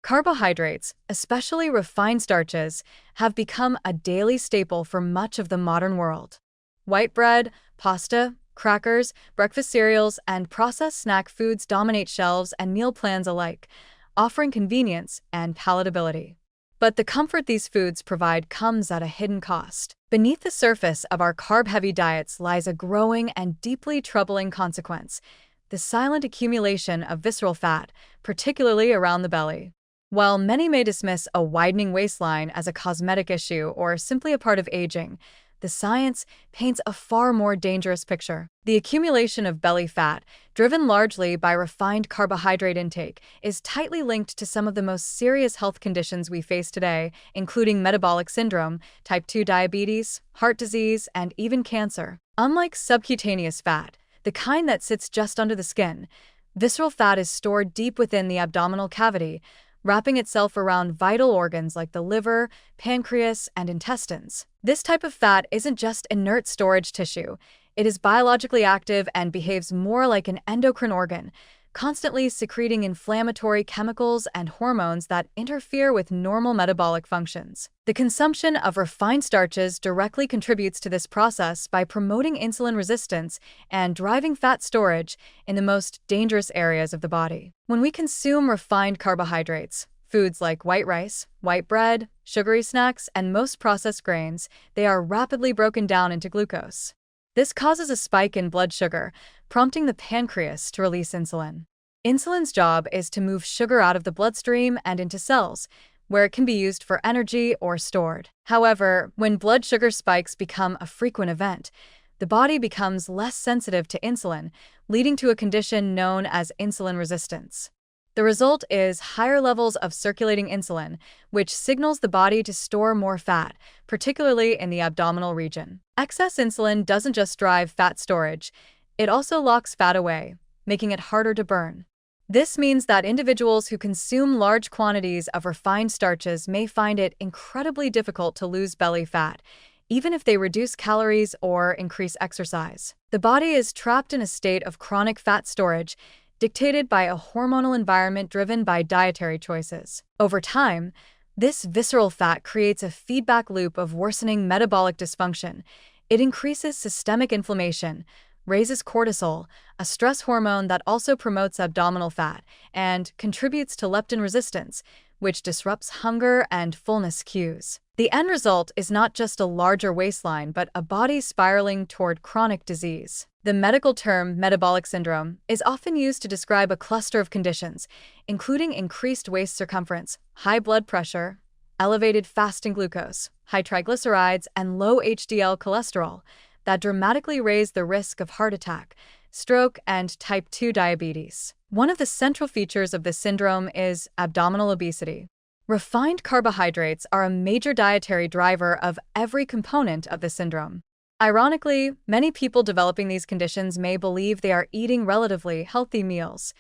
Carbohydrates, especially refined starches, have become a daily staple for much of the modern world. White bread, pasta, crackers, breakfast cereals, and processed snack foods dominate shelves and meal plans alike, offering convenience and palatability. But the comfort these foods provide comes at a hidden cost. Beneath the surface of our carb-heavy diets lies a growing and deeply troubling consequence: the silent accumulation of visceral fat, particularly around the belly. While many may dismiss a widening waistline as a cosmetic issue or simply a part of aging, the science paints a far more dangerous picture. The accumulation of belly fat, driven largely by refined carbohydrate intake, is tightly linked to some of the most serious health conditions we face today, including metabolic syndrome, type 2 diabetes, heart disease, and even cancer. Unlike subcutaneous fat, the kind that sits just under the skin, visceral fat is stored deep within the abdominal cavity, wrapping itself around vital organs like the liver, pancreas, and intestines. This type of fat isn't just inert storage tissue. It is biologically active and behaves more like an endocrine organ, constantly secreting inflammatory chemicals and hormones that interfere with normal metabolic functions. The consumption of refined starches directly contributes to this process by promoting insulin resistance and driving fat storage in the most dangerous areas of the body. When we consume refined carbohydrates, foods like white rice, white bread, sugary snacks, and most processed grains, they are rapidly broken down into glucose. This causes a spike in blood sugar, prompting the pancreas to release insulin. Insulin's job is to move sugar out of the bloodstream and into cells, where it can be used for energy or stored. However, when blood sugar spikes become a frequent event, the body becomes less sensitive to insulin, leading to a condition known as insulin resistance. The result is higher levels of circulating insulin, which signals the body to store more fat, particularly in the abdominal region. Excess insulin doesn't just drive fat storage, it also locks fat away, making it harder to burn. This means that individuals who consume large quantities of refined starches may find it incredibly difficult to lose belly fat, even if they reduce calories or increase exercise. The body is trapped in a state of chronic fat storage, dictated by a hormonal environment driven by dietary choices. Over time, this visceral fat creates a feedback loop of worsening metabolic dysfunction. It increases systemic inflammation, raises cortisol, a stress hormone that also promotes abdominal fat, and contributes to leptin resistance, which disrupts hunger and fullness cues. The end result is not just a larger waistline, but a body spiraling toward chronic disease. The medical term metabolic syndrome is often used to describe a cluster of conditions, including increased waist circumference, high blood pressure, elevated fasting glucose, high triglycerides, and low HDL cholesterol, that dramatically raise the risk of heart attack, stroke, and type 2 diabetes. One of the central features of this syndrome is abdominal obesity. Refined carbohydrates are a major dietary driver of every component of the syndrome. Ironically, many people developing these conditions may believe they are eating relatively healthy meals: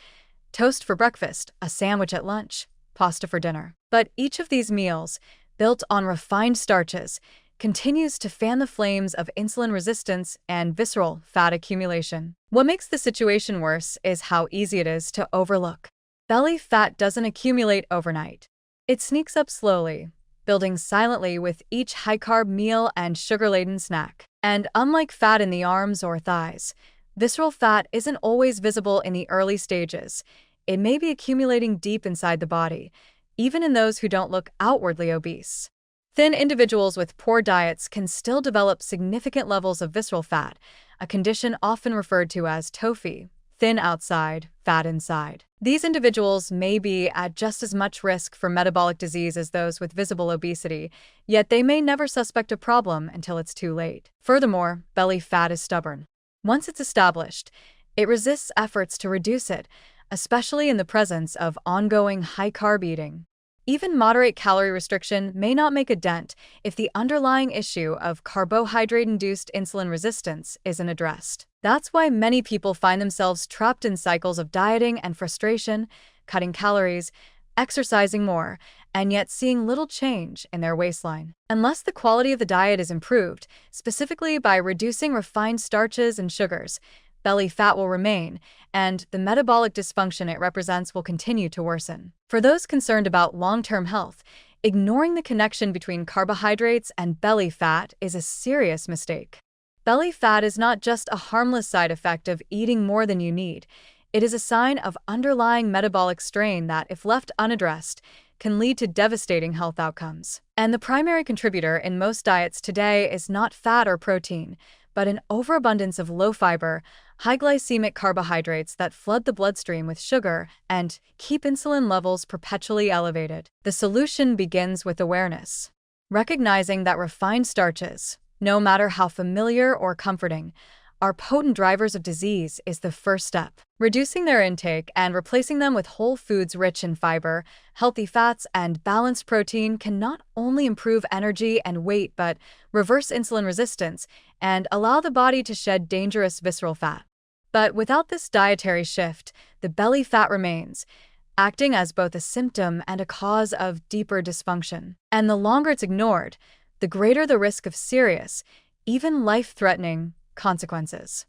toast for breakfast, a sandwich at lunch, pasta for dinner. But each of these meals, built on refined starches, continues to fan the flames of insulin resistance and visceral fat accumulation. What makes the situation worse is how easy it is to overlook. Belly fat doesn't accumulate overnight. It sneaks up slowly, building silently with each high-carb meal and sugar-laden snack. And unlike fat in the arms or thighs, visceral fat isn't always visible in the early stages. It may be accumulating deep inside the body, even in those who don't look outwardly obese. Thin individuals with poor diets can still develop significant levels of visceral fat, a condition often referred to as TOFI, thin outside, fat inside. These individuals may be at just as much risk for metabolic disease as those with visible obesity, yet they may never suspect a problem until it's too late. Furthermore, belly fat is stubborn. Once it's established, it resists efforts to reduce it, especially in the presence of ongoing high-carb eating. Even moderate calorie restriction may not make a dent if the underlying issue of carbohydrate-induced insulin resistance isn't addressed. That's why many people find themselves trapped in cycles of dieting and frustration, cutting calories, exercising more, and yet seeing little change in their waistline. Unless the quality of the diet is improved, specifically by reducing refined starches and sugars, belly fat will remain, and the metabolic dysfunction it represents will continue to worsen. For those concerned about long-term health, ignoring the connection between carbohydrates and belly fat is a serious mistake. Belly fat is not just a harmless side effect of eating more than you need. It is a sign of underlying metabolic strain that, if left unaddressed, can lead to devastating health outcomes. And the primary contributor in most diets today is not fat or protein, but an overabundance of low-fiber, high-glycemic carbohydrates that flood the bloodstream with sugar and keep insulin levels perpetually elevated. The solution begins with awareness. Recognizing that refined starches, no matter how familiar or comforting, are potent drivers of disease is the first step. Reducing their intake and replacing them with whole foods rich in fiber, healthy fats, and balanced protein can not only improve energy and weight but reverse insulin resistance and allow the body to shed dangerous visceral fat. But without this dietary shift, the belly fat remains, acting as both a symptom and a cause of deeper dysfunction. And the longer it's ignored, the greater the risk of serious, even life-threatening, consequences.